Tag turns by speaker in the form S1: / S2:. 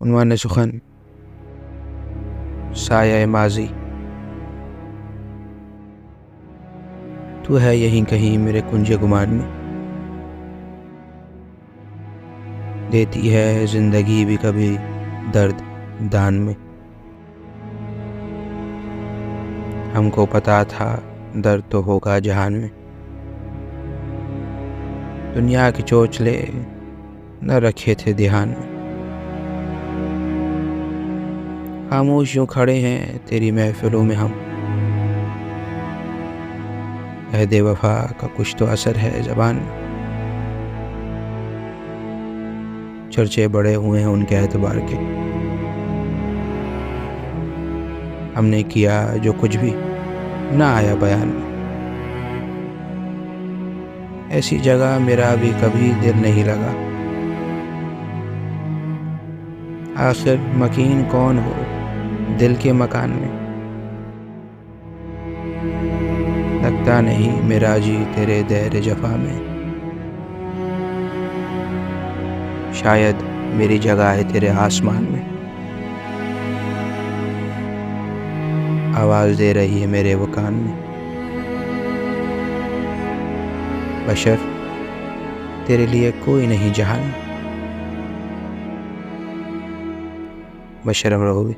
S1: उन्वान सुखन साया माजी। तू है यहीं कहीं मेरे कुंजे गुमान में, देती है जिंदगी भी कभी दर्द दान में। हमको पता था दर्द तो होगा जहान में, दुनिया के चोचले न रखे थे ध्यान में। खामोश यूं खड़े हैं तेरी महफिलों में हम, अहदे वफा का कुछ तो असर है ज़बान में। चर्चे बड़े हुए हैं उनके एतबार के, हमने किया जो कुछ भी ना आया बयान में। ऐसी जगह मेरा भी कभी दिल नहीं लगा, आखिर मकीन कौन हो दिल के मकान में। लगता नहीं मेरा जी तेरे दैर जफा में, शायद मेरी जगह है तेरे आसमान में। आवाज़ दे रही है मेरे वो कान में, बशर तेरे लिए कोई नहीं जहान। बशर अमरोही।